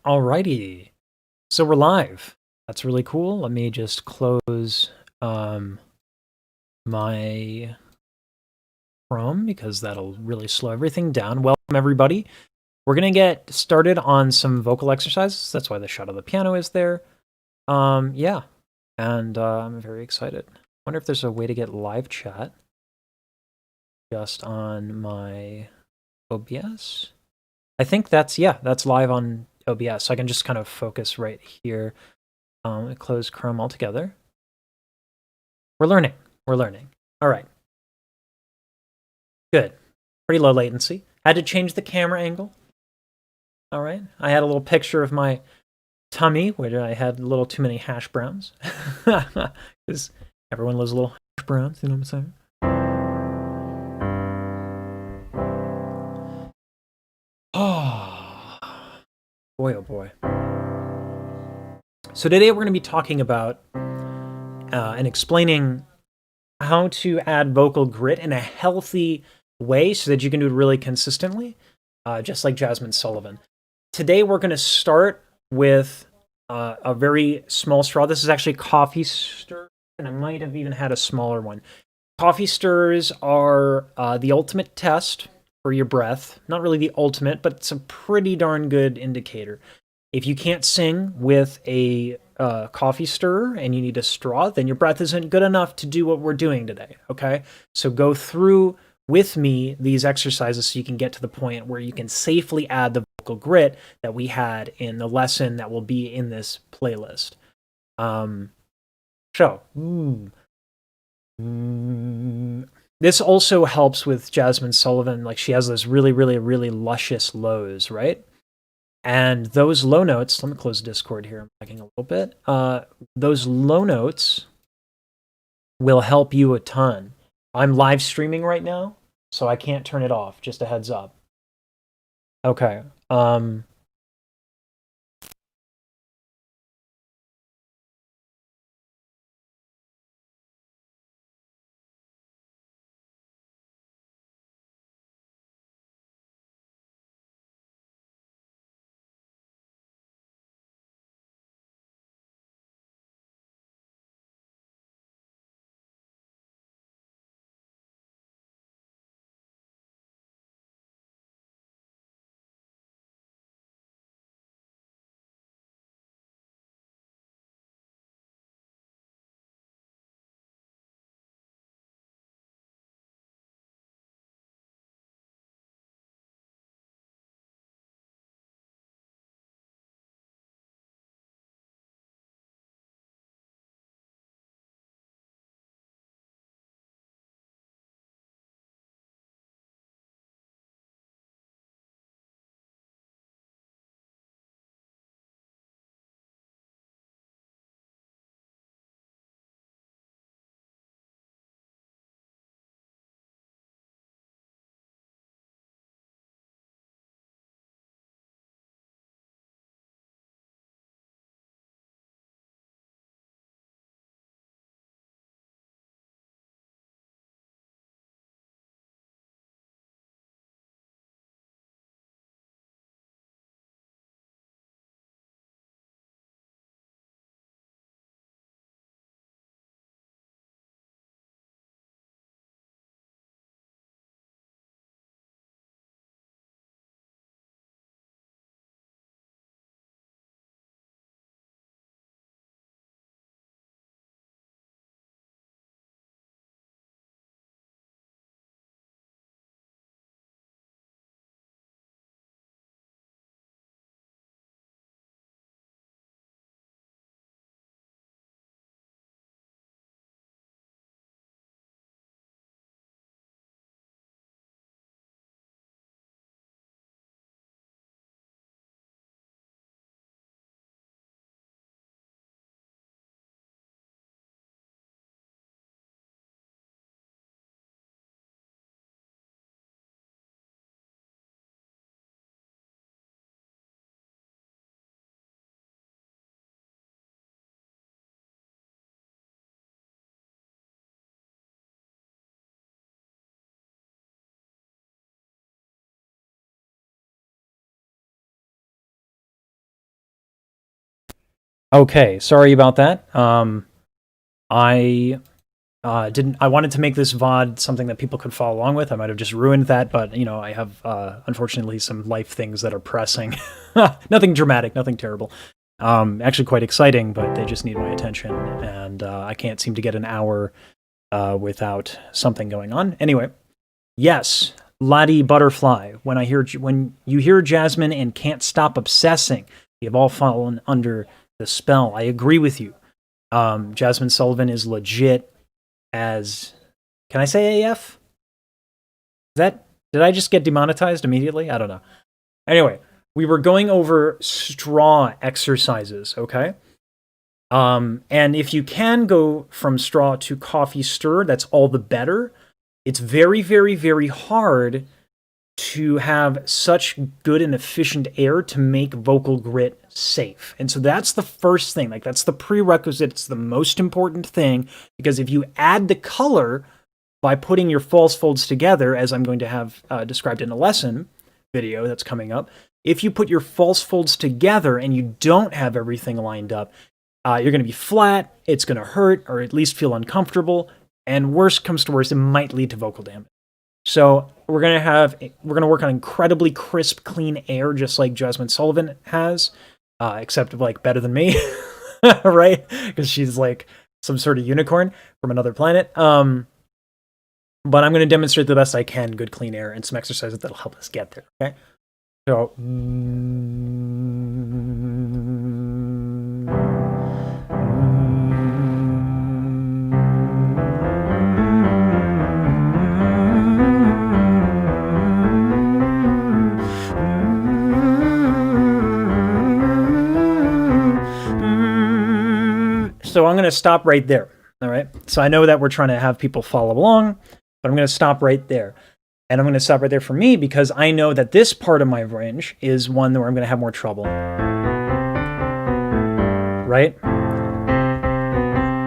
Alrighty. So we're live. That's really cool. Let me just close my Chrome because that'll really slow everything down. Welcome, everybody. We're going to get started on some vocal exercises. That's why the shot of the piano is there. Yeah. And I'm very excited. Wonder if there's a way to get live chat just on my OBS. I think that's live on OBS. So I can just kind of focus right here. Close Chrome altogether. We're learning. We're learning. All right. Good. Pretty low latency. Had to change the camera angle. All right. I had a little picture of my tummy where I had a little too many hash browns. Because everyone loves little hash browns, you know what I'm saying? Oh, boy, oh boy. So today we're going to be talking about and explaining how to add vocal grit in a healthy way so that you can do it really consistently, just like Jazmine Sullivan. Today we're going to start with a very small straw. This is actually coffee stir, and I might have even had a smaller one. Coffee stirs are the ultimate test for your breath. Not really the ultimate, but it's a pretty darn good indicator. If you can't sing with a coffee stirrer and you need a straw, then your breath isn't good enough to do what we're doing today, okay? So go through with me these exercises so you can get to the point where you can safely add the vocal grit that we had in the lesson that will be in this playlist. So, this also helps with Jazmine Sullivan. Like, she has those really, really, really luscious lows, right? And those low notes, let me close Discord here. I'm lagging a little bit. Those low notes will help you a ton. I'm live streaming right now, so I can't turn it off. Just a heads up. Okay. Okay, sorry about that. I didn't. I wanted to make this VOD something that people could follow along with. I might have just ruined that, but I have unfortunately some life things that are pressing. Nothing dramatic, nothing terrible. Actually quite exciting, but they just need my attention, and I can't seem to get an hour without something going on. Anyway, yes, Laddie Butterfly. When you hear Jazmine and Can't Stop Obsessing, we have all fallen under the spell. I agree with you. Jazmine Sullivan is legit as, can I say AF? Did I just get demonetized immediately? I don't know. Anyway, we were going over straw exercises, okay? And if you can go from straw to coffee stir, that's all the better. It's very, very, very hard to have such good and efficient air to make vocal grit safe. And so that's the first thing. Like, that's the prerequisite. It's the most important thing, because if you add the color by putting your false folds together, as I'm going to have described in a lesson video that's coming up, if you put your false folds together and you don't have everything lined up, you're going to be flat, it's going to hurt, or at least feel uncomfortable, and worst comes to worst, it might lead to vocal damage. So we're going to work on incredibly crisp, clean air, just like Jazmine Sullivan has, except like better than me, right? Because she's like some sort of unicorn from another planet. But I'm going to demonstrate the best I can good, clean air and some exercises that'll help us get there, okay? So, I'm going to stop right there, all right? So I know that we're trying to have people follow along, but I'm going to stop right there. And I'm going to stop right there for me, because I know that this part of my range is one where I'm going to have more trouble. Right?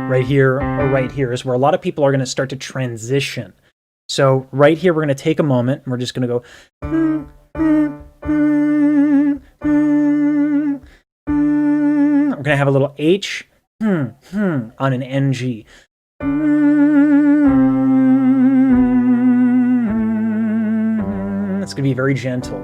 Right here or right here is where a lot of people are going to start to transition. So right here, we're going to take a moment, and we're just going to go... I'm going to have a little H on an NG. It's going to be very gentle.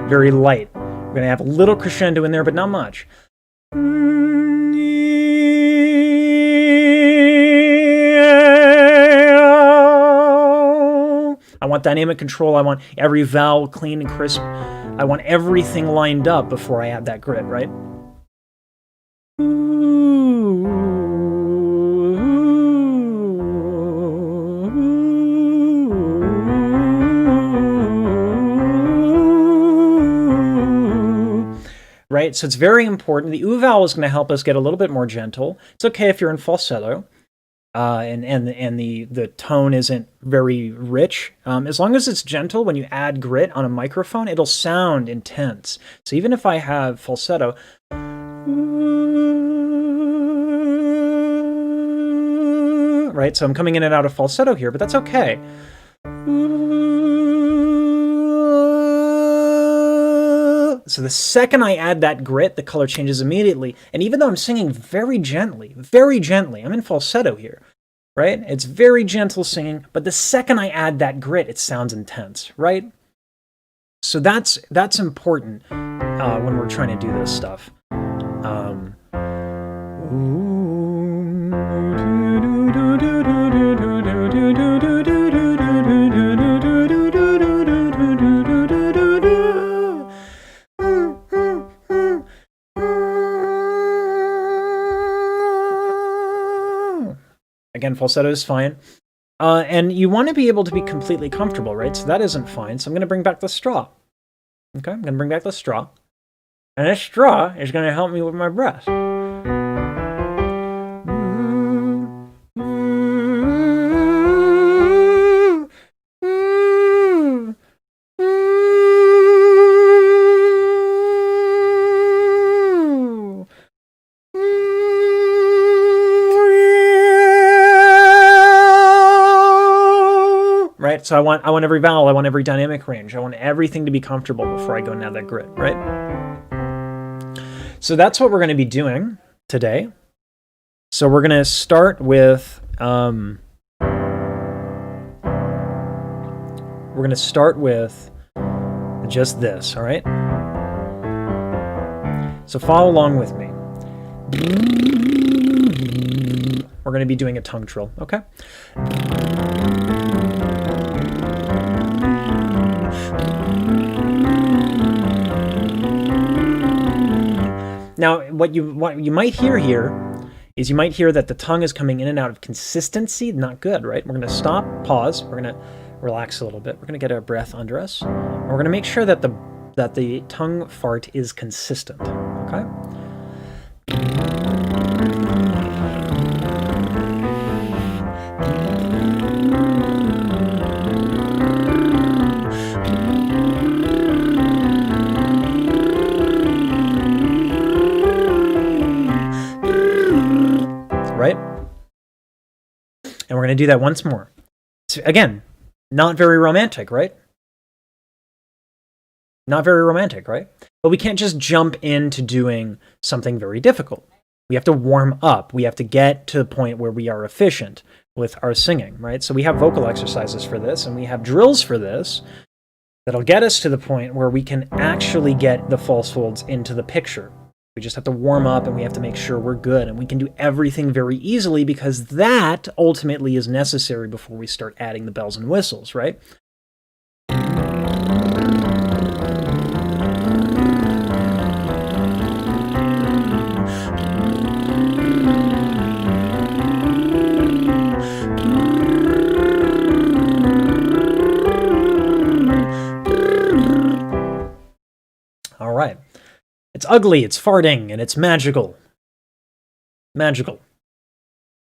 Very light. We're going to have a little crescendo in there, but not much. I want dynamic control. I want every vowel clean and crisp. I want everything lined up before I add that grit, right? Right? So it's very important. The U vowel is going to help us get a little bit more gentle. It's okay if you're in falsetto. And the tone isn't very rich. As long as it's gentle, when you add grit on a microphone, it'll sound intense. So even if I have falsetto, right? So I'm coming in and out of falsetto here, but that's okay. So the second I add that grit, the color changes immediately. And even though I'm singing very gently, I'm in falsetto here, right? It's very gentle singing, but the second I add that grit, it sounds intense, right? So that's important when we're trying to do this stuff. Again, falsetto is fine. And you want to be able to be completely comfortable, right? So that isn't fine. So I'm going to bring back the straw. Okay, I'm going to bring back the straw. And this straw is going to help me with my breath. right? So I want every vowel, I want every dynamic range, I want everything to be comfortable before I go and add that grit, right? So that's what we're going to be doing today. So we're going to start with just this, all right? So follow along with me. We're going to be doing a tongue trill, okay? Now, what you might hear here is you might hear that the tongue is coming in and out of consistency. Not good, right? We're going to stop, pause. We're going to relax a little bit. We're going to get our breath under us. And we're going to make sure that the tongue fart is consistent, okay? Right? And we're going to do that once more. So again, not very romantic, right? Not very romantic, right? But we can't just jump into doing something very difficult. We have to warm up. We have to get to the point where we are efficient with our singing, right? So we have vocal exercises for this, and we have drills for this that'll get us to the point where we can actually get the false folds into the picture. We just have to warm up, and we have to make sure we're good, and we can do everything very easily because that ultimately is necessary before we start adding the bells and whistles, right? All right. It's ugly, it's farting, and it's magical. Magical.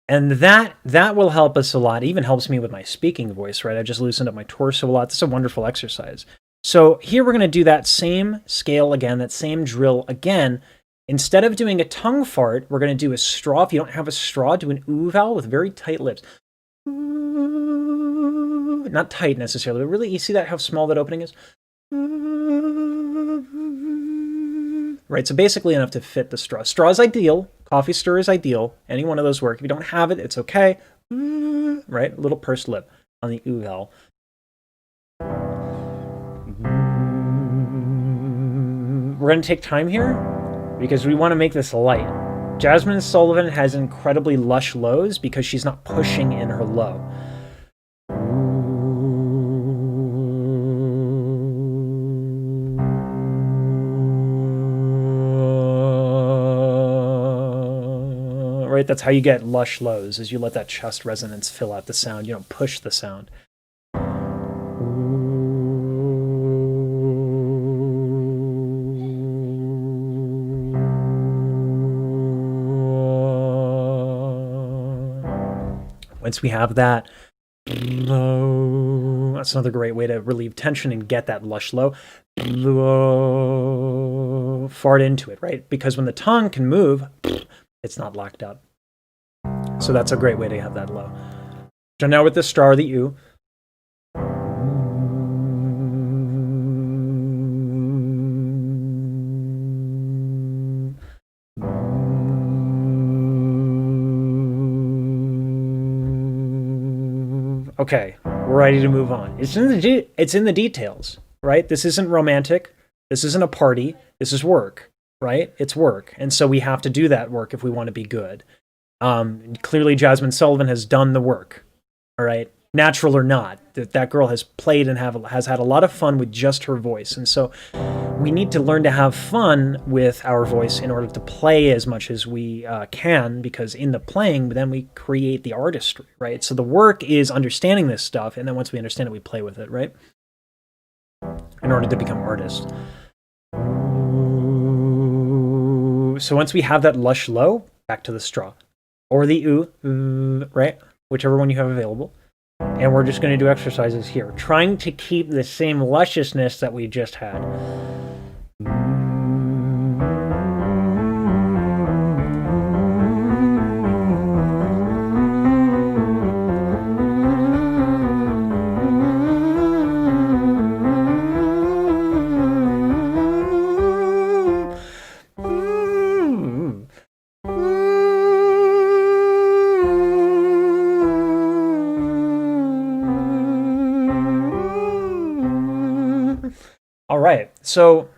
And that will help us a lot. It even helps me with my speaking voice, right? I just loosened up my torso a lot. This is a wonderful exercise. So here we're going to do that same scale again, that same drill again. Instead of doing a tongue fart, we're going to do a straw. If you don't have a straw, do an ooh vowel with very tight lips. Not tight necessarily, but really, you see that how small that opening is? Right, so basically enough to fit the straw. Straw is ideal. Coffee stir is ideal. Any one of those work. If you don't have it, it's okay. Right, a little pursed lip on the ooh vowel. We're going to take time here because we want to make this light. Jazmine Sullivan has incredibly lush lows because she's not pushing in her low. Right? That's how you get lush lows, is you let that chest resonance fill out the sound. You don't push the sound. Once we have that, that's another great way to relieve tension and get that lush low. Fart into it, right? Because when the tongue can move, it's not locked up. So that's a great way to have that low. So now with the straw or the U. Okay, we're ready to move on. It's in the details, right? This isn't romantic. This isn't a party. This is work, right? It's work. And so we have to do that work if we want to be good. Clearly, Jazmine Sullivan has done the work, all right? Natural or not, that girl has played and has had a lot of fun with just her voice. And so we need to learn to have fun with our voice in order to play as much as we can, because in the playing, then we create the artistry, right? So the work is understanding this stuff, and then once we understand it, we play with it, right? In order to become artists. So once we have that lush low, back to the straw. Or the ooh, right? Whichever one you have available. And we're just going to do exercises here, trying to keep the same lusciousness that we just had. So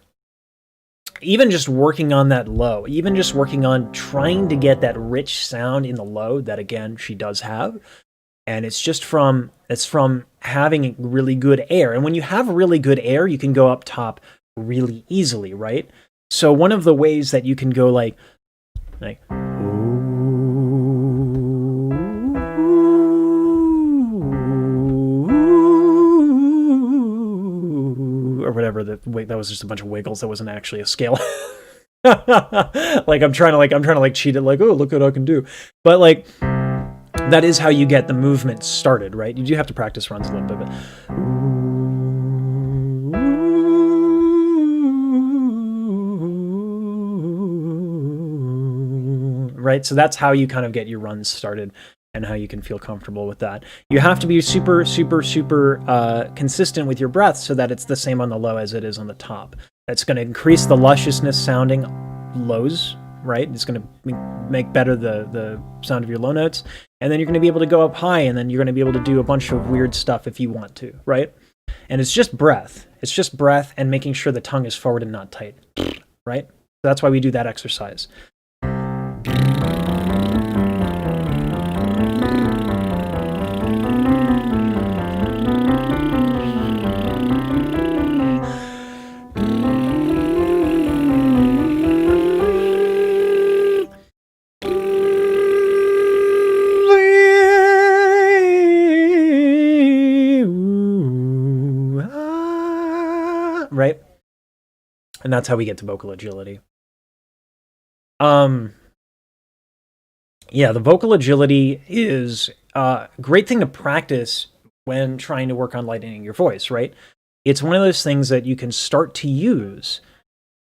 even just working on that low, even just working on trying to get that rich sound in the low that, again, she does have. And it's from having really good air. And when you have really good air, you can go up top really easily, right? So one of the ways that you can go like or whatever, that was just a bunch of wiggles. That wasn't actually a scale. Like I'm trying to cheat it, like, oh, look what I can do. But like, that is how you get the movement started, right? You do have to practice runs a little bit, but right? So that's how you kind of get your runs started and how you can feel comfortable with that. You have to be super, super, super consistent with your breath so that it's the same on the low as it is on the top. That's going to increase the lusciousness sounding lows, right? It's going to make better the sound of your low notes. And then you're going to be able to go up high, and then you're going to be able to do a bunch of weird stuff if you want to, right? And it's just breath. It's just breath and making sure the tongue is forward and not tight, right? So that's why we do that exercise. Right? And that's how we get to vocal agility. Yeah, the vocal agility is a great thing to practice when trying to work on lightening your voice, right? It's one of those things that you can start to use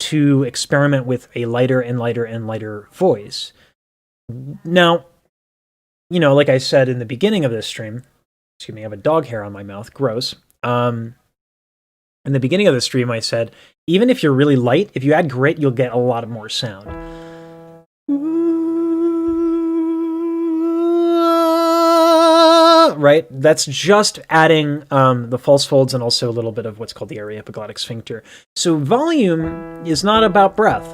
to experiment with a lighter and lighter and lighter voice. Now, like I said in the beginning of this stream, excuse me, I have a dog hair on my mouth, gross. In the beginning of the stream, I said, even if you're really light, if you add grit, you'll get a lot more sound. Right? That's just adding the false folds and also a little bit of what's called the aryepiglottic sphincter. So volume is not about breath.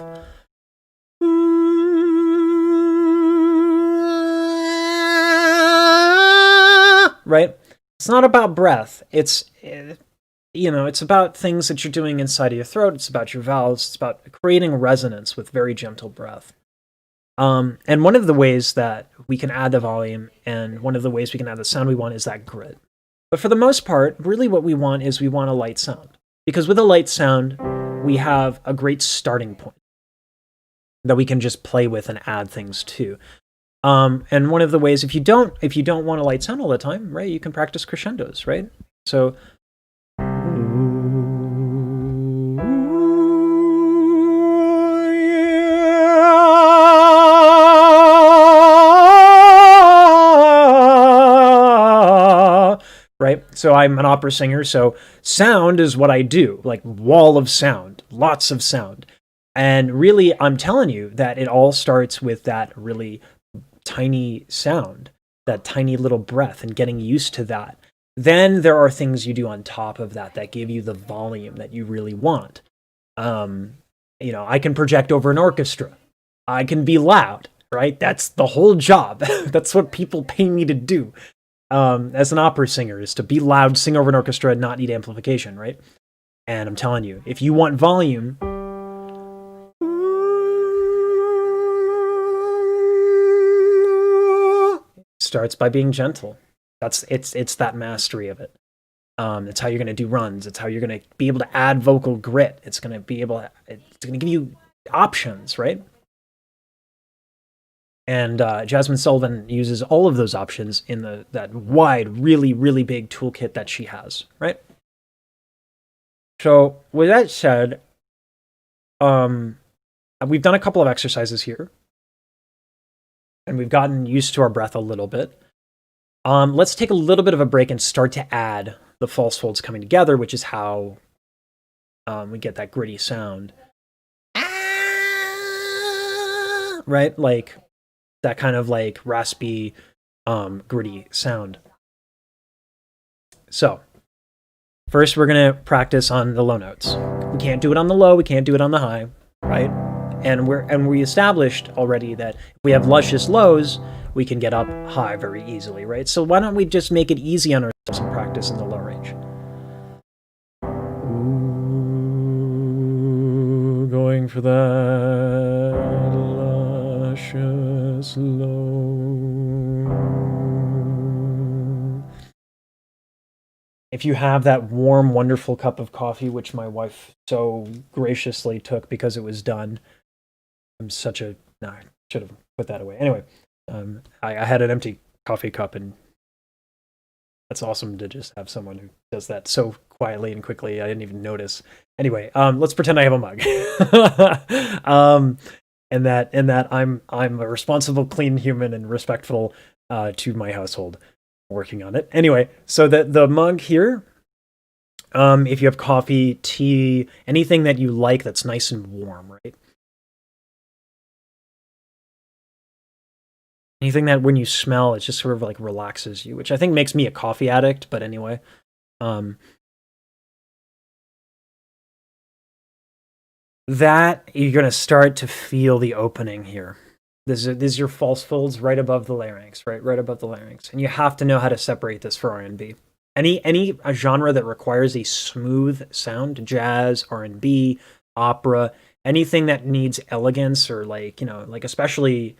Right? It's not about breath. It's about things that you're doing inside of your throat. It's about your valves. It's about creating resonance with very gentle breath. And one of the ways that we can add the volume and one of the ways we can add the sound we want is that grit. But for the most part, really what we want is we want a light sound. Because with a light sound, we have a great starting point that we can just play with and add things to. And one of the ways, if you don't want a light sound all the time, right, you can practice crescendos, right? So right? So I'm an opera singer, so sound is what I do, like wall of sound, lots of sound. And really, I'm telling you that it all starts with that really tiny sound, that tiny little breath, and getting used to that. Then there are things you do on top of that that give you the volume that you really want. I can project over an orchestra. I can be loud, right? That's the whole job. That's what people pay me to do. As an opera singer, is to be loud, sing over an orchestra, and not need amplification, right? And I'm telling you, if you want volume, it starts by being gentle. It's that mastery of it. It's how you're going to do runs. It's how you're going to be able to add vocal grit. It's going to give you options, right? And Jazmine Sullivan uses all of those options in that wide, really, really big toolkit that she has, right? So with that said, we've done a couple of exercises here, and we've gotten used to our breath a little bit. Let's take a little bit of a break and start to add the false folds coming together, which is how we get that gritty sound. Right? Like that kind of like raspy, gritty sound. So First, we're going to practice on the low notes. We can't do it on the low, we can't do it on the high, right? And we established already that if we have luscious lows, we can get up high very easily, right? So why don't we just make it easy on ourselves and practice in the low range? Ooh, going for that luscious low. If you have that warm, wonderful cup of coffee, which my wife so graciously took because it was done, I'm such a... No, I should have put that away. Anyway, I had an empty coffee cup, and that's awesome to just have someone who does that so quietly and quickly. I didn't even notice. Anyway, let's pretend I have a mug. And that I'm a responsible, clean human and respectful to my household. Working on it. Anyway, so the mug here, if you have coffee, tea, anything that you like that's nice and warm, right? Anything that when you smell, it just sort of like relaxes you, which I think makes me a coffee addict, but anyway. That, you're going to start to feel the opening here. This is your false folds right above the larynx, right above the larynx. And you have to know how to separate this for R&B. Any genre that requires a smooth sound, jazz, R&B, opera, anything that needs elegance or like especially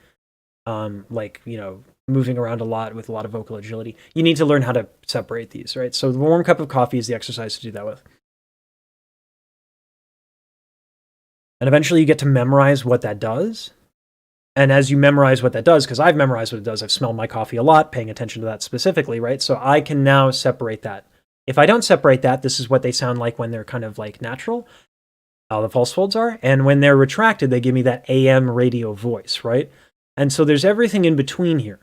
moving around a lot with a lot of vocal agility, you need to learn how to separate these, right? So the warm cup of coffee is the exercise to do that with. And eventually you get to memorize what that does. And as you memorize what that does, because I've memorized what it does, I've smelled my coffee a lot, paying attention to that specifically, right? So I can now separate that. If I don't separate that, this is what they sound like when they're kind of like natural, how the false folds are. And when they're retracted, they give me that AM radio voice, right? And so there's everything in between here.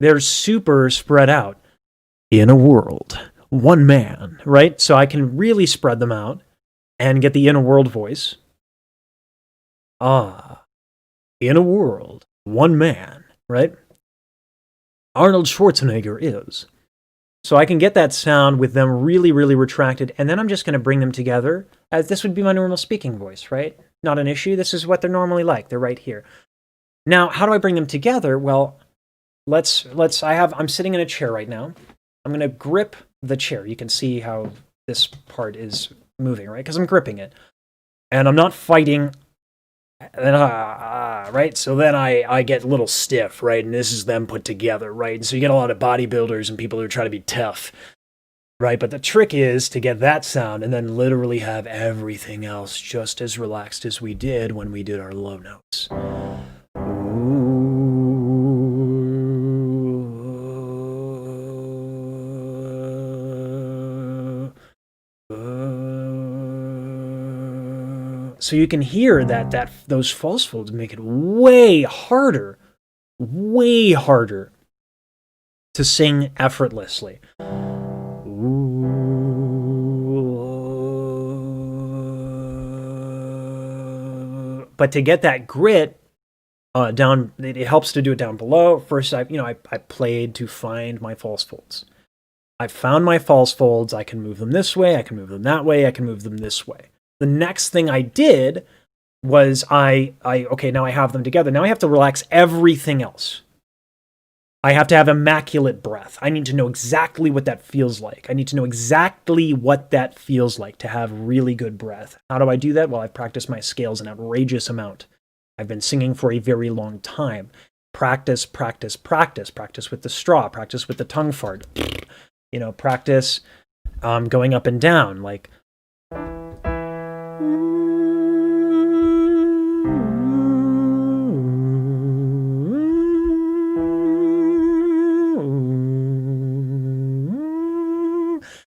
They're super spread out. In a world, one man, right? So I can really spread them out and get the inner world voice. In a world, one man, right? Arnold Schwarzenegger is. So I can get that sound with them really, really retracted, and then I'm just going to bring them together as this would be my normal speaking voice, right? Not an issue. This is what they're normally like. They're right here. Now, how do I bring them together? Well, I'm sitting in a chair right now. I'm going to grip the chair. You can see how this part is moving, right? Because I'm gripping it. And I'm not fighting. Right? So then I get a little stiff, right? And this is them put together, right? And so you get a lot of bodybuilders and people who try to be tough, right? But the trick is to get that sound and then literally have everything else just as relaxed as we did when we did our low notes. So you can hear that those false folds make it way harder to sing effortlessly. But to get that grit down, it helps to do it down below. First, I played to find my false folds. I found my false folds. I can move them this way. I can move them that way. I can move them this way. The next thing I did was okay, now I have them together. Now I have to relax everything else. I have to have immaculate breath. I need to know exactly what that feels like. I need to know exactly what that feels like to have really good breath. How do I do that? Well, I've practiced my scales an outrageous amount. I've been singing for a very long time. Practice, practice, practice. Practice with the straw. Practice with the tongue fart. Practice going up and down, like...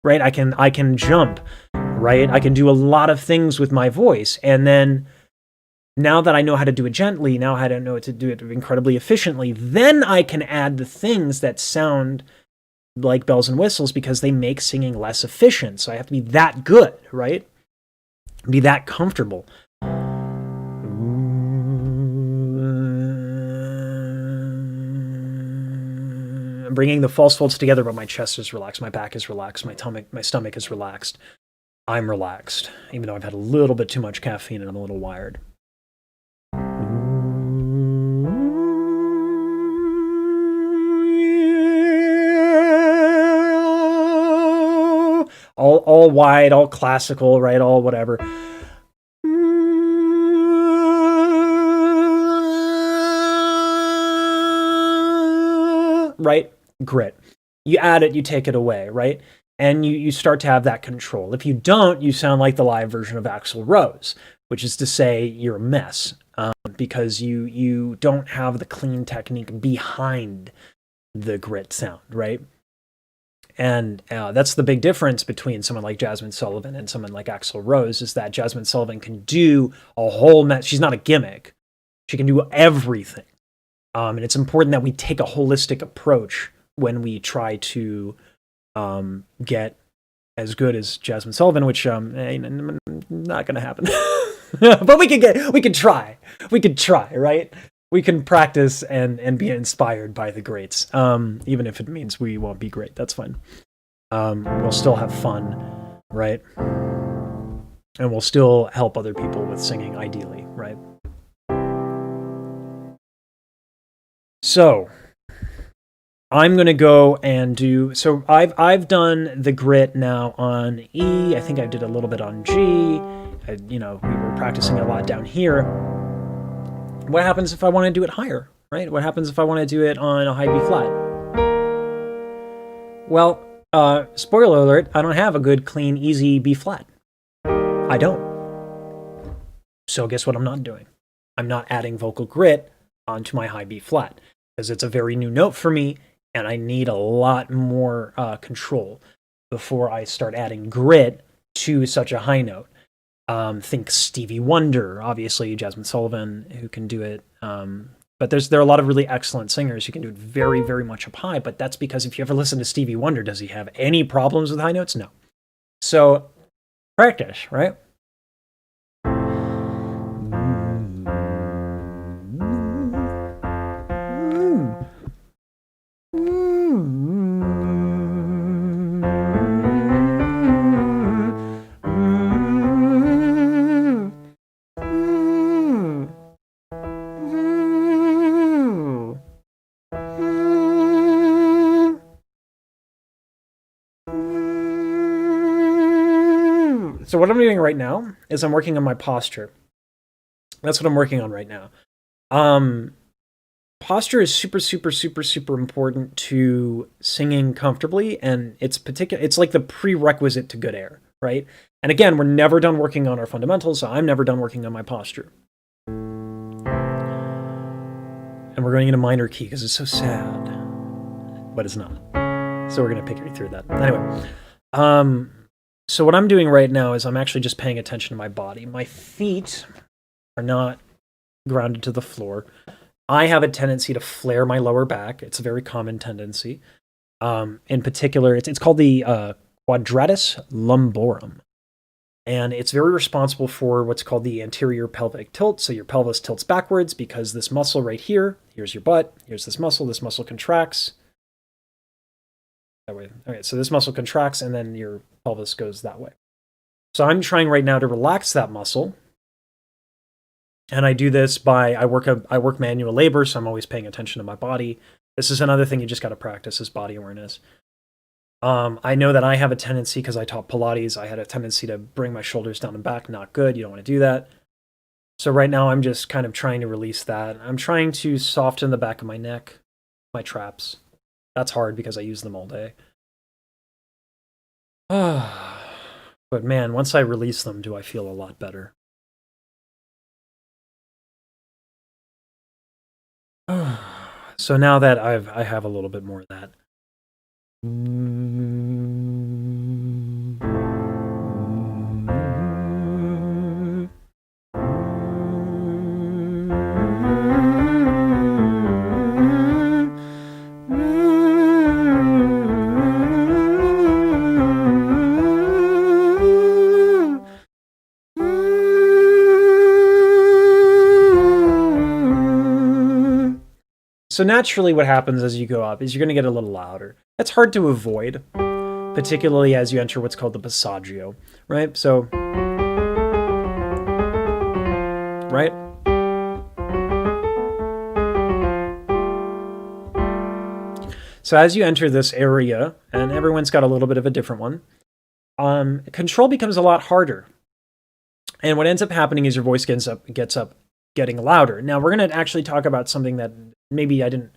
Right? I can jump, right? I can do a lot of things with my voice. And then now that I know how to do it gently, now I know how to do it incredibly efficiently, then I can add the things that sound like bells and whistles because they make singing less efficient. So I have to be that good, right? Be that comfortable. I'm bringing the false folds together, but my chest is relaxed, my back is relaxed, my stomach is relaxed. I'm relaxed, even though I've had a little bit too much caffeine and I'm a little wired. All wide, all classical, right? All whatever. Right? Grit. You add it, you take it away, right? And you start to have that control. If you don't, you sound like the live version of Axl Rose, which is to say you're a mess, because you don't have the clean technique behind the grit sound, right? And that's the big difference between someone like Jazmine Sullivan and someone like Axl Rose, is that Jazmine Sullivan can do a whole mess. She's not a gimmick. She can do everything. And it's important that we take a holistic approach when we try to get as good as Jazmine Sullivan, which not going to happen. But we could try, right? We can practice and be inspired by the greats, even if it means we won't be great. That's fine. We'll still have fun, right? And we'll still help other people with singing, ideally, right? So I'm gonna go and do. So I've done the grit now on E. I think I did a little bit on G. We were practicing a lot down here. What happens if I want to do it higher, right? What happens if I want to do it on a high B flat? Well, spoiler alert, I don't have a good, clean, easy B flat. I don't. So guess what I'm not doing? I'm not adding vocal grit onto my high B flat, because it's a very new note for me, and I need a lot more control before I start adding grit to such a high note. Think Stevie Wonder, obviously Jazmine Sullivan, who can do it. But there are a lot of really excellent singers who can do it very, very much up high. But that's because if you ever listen to Stevie Wonder, does he have any problems with high notes? No. So practice, right? So what I'm doing right now is I'm working on my posture. That's what I'm working on right now. Posture is super, super, super, super important to singing comfortably, and it's like the prerequisite to good air, right? And again, we're never done working on our fundamentals, so I'm never done working on my posture. And we're going in a minor key because it's so sad, but it's not. So we're going to pick right through that. Anyway, so what I'm doing right now is I'm actually just paying attention to my body. My feet are not grounded to the floor. I have a tendency to flare my lower back. It's a very common tendency. In particular, it's called the quadratus lumborum. And it's very responsible for what's called the anterior pelvic tilt. So your pelvis tilts backwards because this muscle right here, here's your butt, here's this muscle contracts. That way. Okay, so this muscle contracts and then your pelvis goes that way. So I'm trying right now to relax that muscle. And I do this by, I work manual labor, so I'm always paying attention to my body. This is another thing you just got to practice, is body awareness. I know that I have a tendency, because I taught Pilates, I had a tendency to bring my shoulders down and back. Not good. You don't want to do that. So right now I'm just kind of trying to release that. I'm trying to soften the back of my neck, my traps. That's hard because I use them all day. But man, once I release them, do I feel a lot better. So now that I have a little bit more of that. So naturally what happens as you go up is you're going to get a little louder. That's hard to avoid, particularly as you enter what's called the passaggio, right? So, right? So as you enter this area, and everyone's got a little bit of a different one, control becomes a lot harder. And what ends up happening is your voice gets up getting louder. Now we're going to actually talk about something that maybe I didn't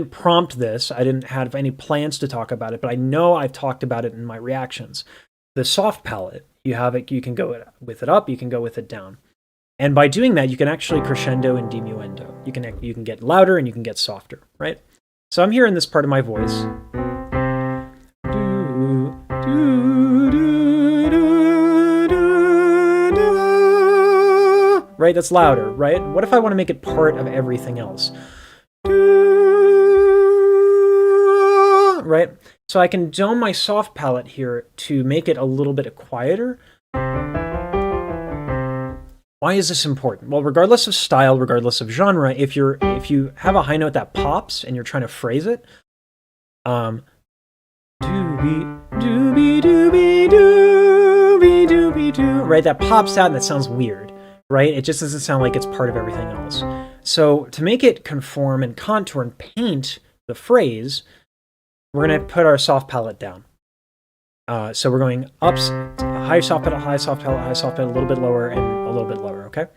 prompt this. I didn't have any plans to talk about it, but I know I've talked about it in my reactions. The soft palate, you have it, you can go with it up, you can go with it down. And by doing that, you can actually crescendo and diminuendo. You can get louder and you can get softer, right? So I'm here in this part of my voice. Right, that's louder, right? What if I want to make it part of everything else? Right? So I can dome my soft palate here to make it a little bit quieter. Why is this important? Well, regardless of style, regardless of genre, if you have a high note that pops and you're trying to phrase it, doobie doobie doobie doobie doobie doo, right? That pops out and that sounds weird, right? It just doesn't sound like it's part of everything else. So to make it conform and contour and paint the phrase, we're going to put our soft palate down. So we're going ups, high soft palate, high soft palate, high soft palate, a little bit lower and a little bit lower, okay?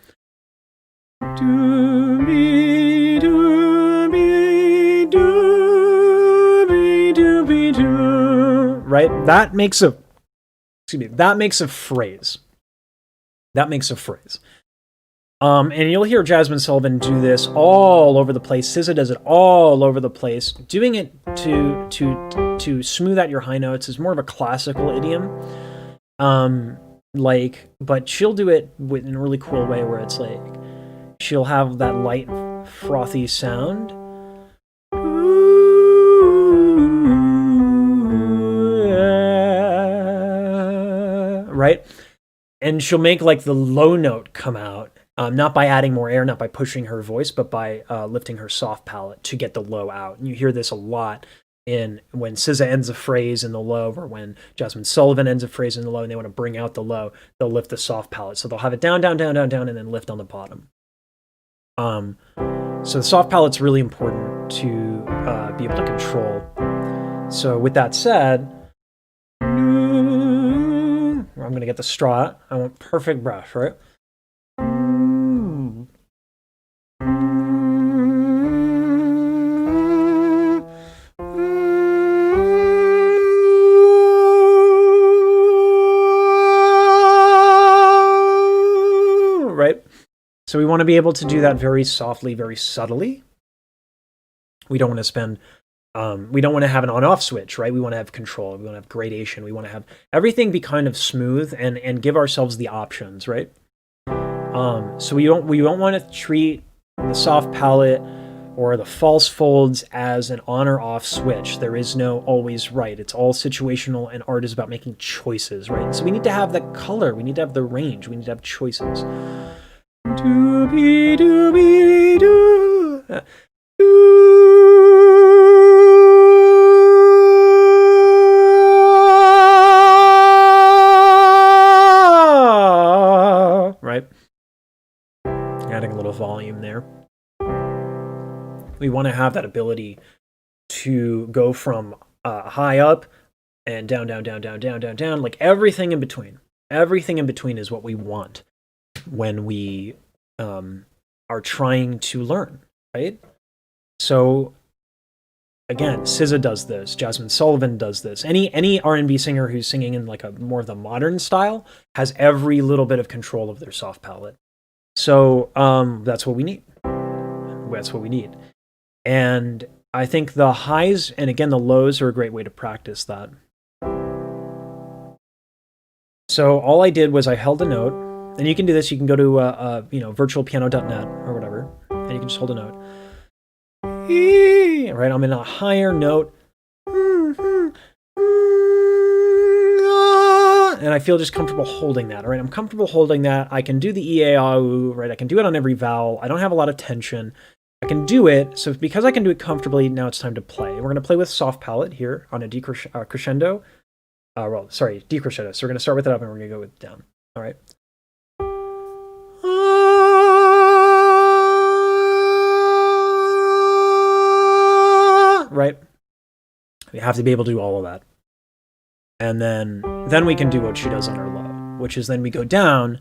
Doobie, doobie, doobie, doobie, doo. Right? That makes a phrase. That makes a phrase. And you'll hear Jazmine Sullivan do this all over the place. SZA does it all over the place. Doing it to smooth out your high notes is more of a classical idiom. But she'll do it in a really cool way where it's like, she'll have that light, frothy sound. Right? And she'll make like the low note come out. Not by adding more air, not by pushing her voice, but by lifting her soft palate to get the low out. And you hear this a lot when SZA ends a phrase in the low, or when Jazmine Sullivan ends a phrase in the low and they want to bring out the low, they'll lift the soft palate. So they'll have it down, down, down, down, down, and then lift on the bottom. So the soft palate's really important to be able to control. So with that said, I'm going to get the straw. I want perfect brush, right? Right? So we want to be able to do that very softly, very subtly. We don't want to spend, we don't want to have an on-off switch, right? We want to have control. We want to have gradation. We want to have everything be kind of smooth and give ourselves the options, right? So we don't want to treat the soft palate or the false folds as an on or off switch. There is no always right. It's all situational, and art is about making choices, right? So we need to have the color. We need to have the range. We need to have choices. Doobie doobie doo. Right? Adding a little volume there. We want to have that ability to go from high up and down, down, down, down, down, down, down, like everything in between. Everything in between is what we want when we are trying to learn, right? So again, SZA does this, Jazmine Sullivan does this. Any R&B singer who's singing in like a more of the modern style has every little bit of control of their soft palate. So that's what we need. That's what we need. And I think the highs and again the lows are a great way to practice that. So all I did was I held a note, and you can do this. You can go to virtualpiano.net or whatever, and you can just hold a note. Right, I'm in a higher note, and I feel just comfortable holding that. All right, I'm comfortable holding that. I can do the E-A-A-U, right? I can do it on every vowel. I don't have a lot of tension. I can do it. So because I can do it comfortably, now it's time to play. We're going to play with soft palate here on a decrescendo. Decrescendo. So we're going to start with it up and we're going to go with down. All right. Right? We have to be able to do all of that. And then we can do what she does on her low, which is then we go down.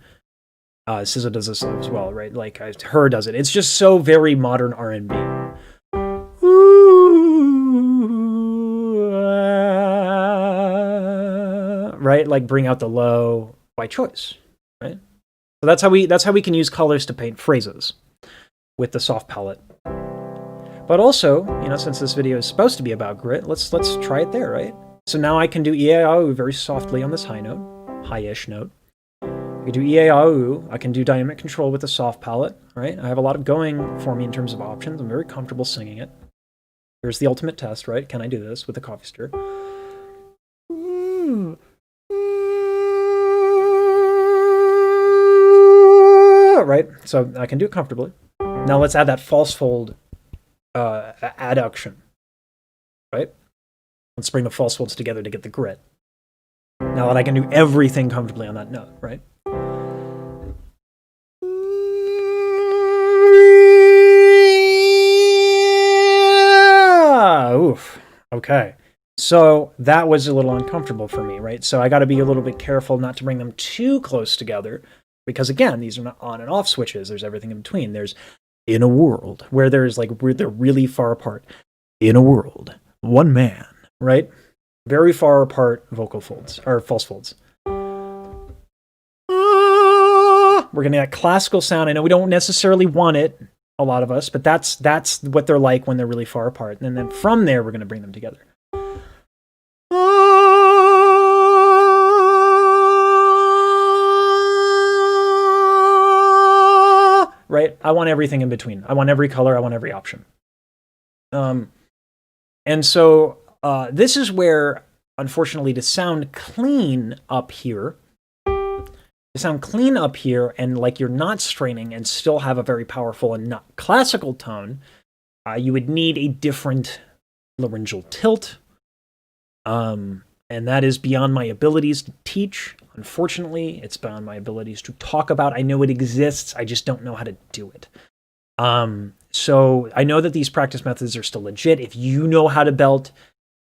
SZA does this as well, right? Like her does it. It's just so very modern R&B. Right? Like bring out the low by choice, right? So that's how we can use colors to paint phrases with the soft palette. But also, since this video is supposed to be about grit, let's try it there, right? So now I can do E-A-I-O very softly on this high note, high-ish note. I can do E-A-I-O, I can do dynamic control with the soft palette, right? I have a lot of going for me in terms of options. I'm very comfortable singing it. Here's the ultimate test, right? Can I do this with the coffee stir? Right? So I can do it comfortably. Now let's add that false fold adduction, right? Let's bring the false folds together to get the grit. Now that I can do everything comfortably on that note, right? Oof. Okay. So that was a little uncomfortable for me, right? So I got to be a little bit careful not to bring them too close together because, again, these are not on and off switches. There's everything in between. There's in a world where there's like where they're really far apart. In a world, one man, right? Very far apart vocal folds or false folds. We're getting that classical sound. I know we don't necessarily want it, a lot of us, but that's what they're like when they're really far apart. And then from there, we're going to bring them together. Right? I want everything in between. I want every color. I want every option. And so this is where, unfortunately, to sound clean up here, and like you're not straining and still have a very powerful and not classical tone, you would need a different laryngeal tilt. And that is beyond my abilities to teach. Unfortunately, it's beyond my abilities to talk about. I know it exists. I just don't know how to do it. So I know that these practice methods are still legit. If you know how to belt,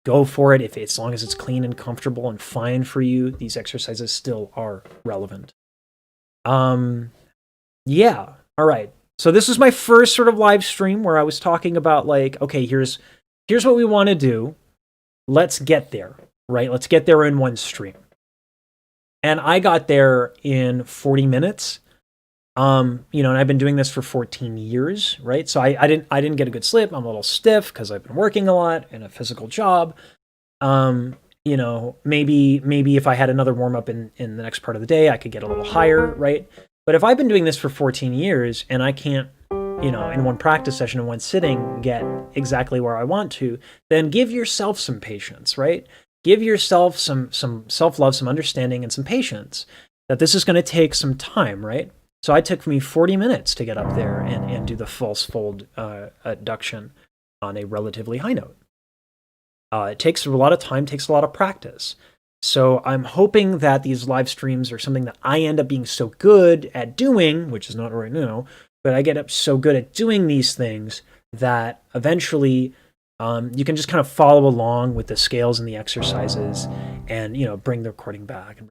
go for it. As long as it's clean and comfortable and fine for you, these exercises still are relevant. Yeah. All right. So this was my first sort of live stream where I was talking about like, okay, here's what we want to do. Let's get there, right? Let's get there in one stream. And I got there in 40 minutes. And I've been doing this for 14 years, right? So I didn't get a good slip. I'm a little stiff because I've been working a lot in a physical job. Maybe if I had another warm up in the next part of the day, I could get a little higher, right? But if I've been doing this for 14 years and I can't, in one practice session, in one sitting, get exactly where I want to, then give yourself some patience, right? Give yourself some self-love, some understanding, and some patience that this is going to take some time, right? So it took me 40 minutes to get up there and do the false fold adduction on a relatively high note. It takes a lot of time, takes a lot of practice. So I'm hoping that these live streams are something that I end up being so good at doing, which is not right now, but I get up so good at doing these things that eventually you can just kind of follow along with the scales and the exercises and, bring the recording back and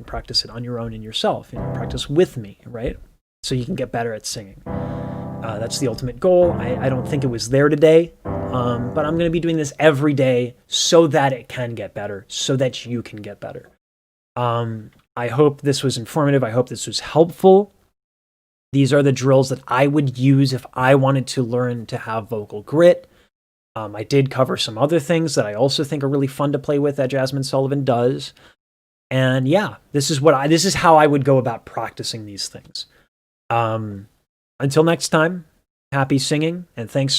practice it on your own and yourself. Practice with me, right? So you can get better at singing. That's the ultimate goal. I don't think it was there today, but I'm going to be doing this every day so that it can get better, so that you can get better. I hope this was informative. I hope this was helpful. These are the drills that I would use if I wanted to learn to have vocal grit. I did cover some other things that I also think are really fun to play with that Jazmine Sullivan does. And yeah, this is how I would go about practicing these things. Until next time, happy singing, and thanks